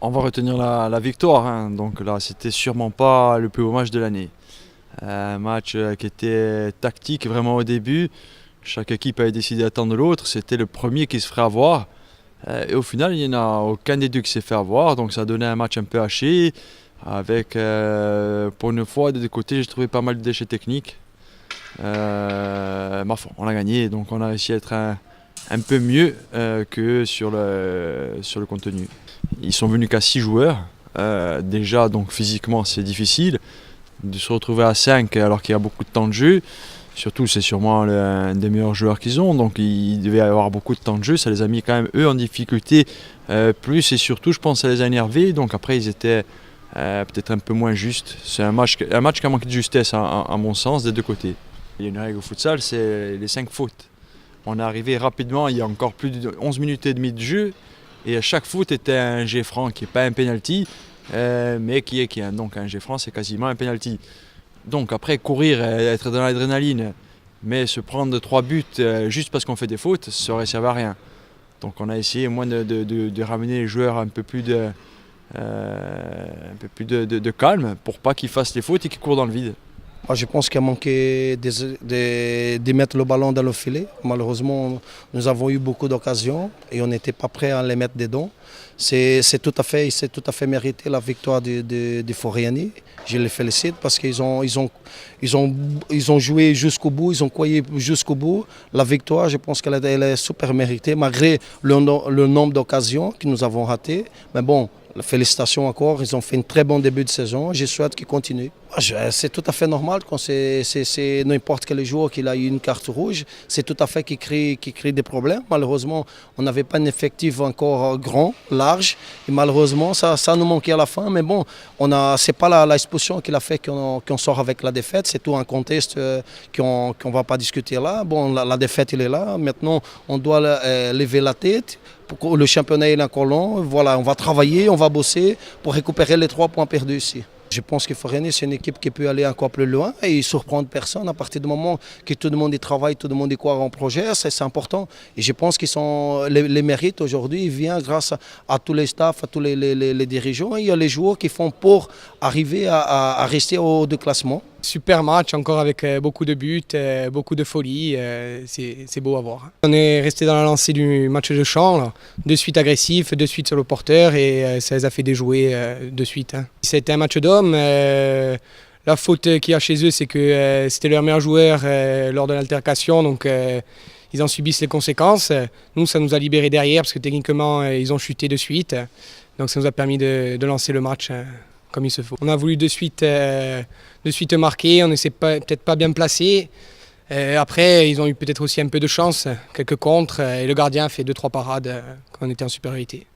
On va retenir la victoire, hein. Donc là, c'était sûrement pas le plus beau match de l'année. Un match qui était tactique vraiment au début. Chaque équipe avait décidé d'attendre l'autre. C'était le premier qui se ferait avoir. Et au final, il n'y en a aucun des deux qui s'est fait avoir. Donc ça donnait un match un peu haché. Avec, pour une fois, des deux côtés, j'ai trouvé pas mal de déchets techniques. Mais enfin, on a gagné. Donc on a réussi à être un peu mieux que sur le contenu. Ils sont venus qu'à 6 joueurs. Déjà, donc physiquement, c'est difficile de se retrouver à 5 alors qu'il y a beaucoup de temps de jeu. Surtout, c'est sûrement un des meilleurs joueurs qu'ils ont, donc il devait y avoir beaucoup de temps de jeu. Ça les a mis quand même, eux, en difficulté plus, et surtout, je pense, ça les a énervés. Donc après, ils étaient peut-être un peu moins justes. C'est un match qui a manqué de justesse, à mon sens, des deux côtés. Il y a une règle au futsal, c'est les 5 fautes. On est arrivé rapidement, il y a encore plus de 11 minutes et demie de jeu, et à chaque faute était un jet franc qui n'est pas un penalty, mais qui est donc un jet franc, c'est quasiment un penalty. Donc après courir, être dans l'adrénaline, mais se prendre 3 buts juste parce qu'on fait des fautes, ça aurait servi à rien. Donc on a essayé au moins de ramener les joueurs un peu plus de calme pour pas qu'ils fassent les fautes et qu'ils courent dans le vide. Moi, je pense qu'il a manqué de mettre le ballon dans le filet. Malheureusement, nous avons eu beaucoup d'occasions et on n'était pas prêt à les mettre dedans. C'est tout à fait mérité la victoire de Foriani. Je les félicite parce qu'ils ont joué jusqu'au bout, ils ont croyé jusqu'au bout. La victoire, je pense qu'elle est super méritée malgré le nombre d'occasions que nous avons ratées. Mais bon, félicitations encore, ils ont fait un très bon début de saison. Je souhaite qu'ils continuent. C'est tout à fait normal quand c'est n'importe quel joueur qui a eu une carte rouge. C'est tout à fait qui crée des problèmes. Malheureusement, on n'avait pas un effectif encore grand, large. Et malheureusement, ça nous manquait à la fin. Mais bon, c'est pas l'expulsion qui a fait qu'on sort avec la défaite. C'est tout un contexte qu'on ne va pas discuter là. Bon, la défaite, elle est là. Maintenant, on doit lever la tête. Le championnat est encore long. Voilà, on va travailler, on va bosser pour récupérer les 3 points perdus ici. Je pense que Foriani, c'est une équipe qui peut aller encore plus loin et surprendre personne à partir du moment que tout le monde y travaille, tout le monde y croit en projet, c'est important. Et je pense que les mérites aujourd'hui viennent grâce à tous les staffs, à tous les dirigeants. Et il y a les joueurs qui font pour arriver à rester au de classement. Super match, encore avec beaucoup de buts, beaucoup de folie, c'est beau à voir. On est resté dans la lancée du match de champ, là. De suite agressif, de suite sur le porteur et ça les a fait déjouer de suite. Hein. C'était un match d'hommes. La faute qu'il y a chez eux, c'est que c'était leur meilleur joueur lors de l'altercation, donc ils en subissent les conséquences. Nous, ça nous a libérés derrière parce que techniquement, ils ont chuté de suite. Donc ça nous a permis de lancer le match comme il se faut. On a voulu de suite marquer, on ne s'est peut-être pas bien placé. Après, ils ont eu peut-être aussi un peu de chance, quelques contres, et le gardien a fait 2-3 parades quand on était en supériorité.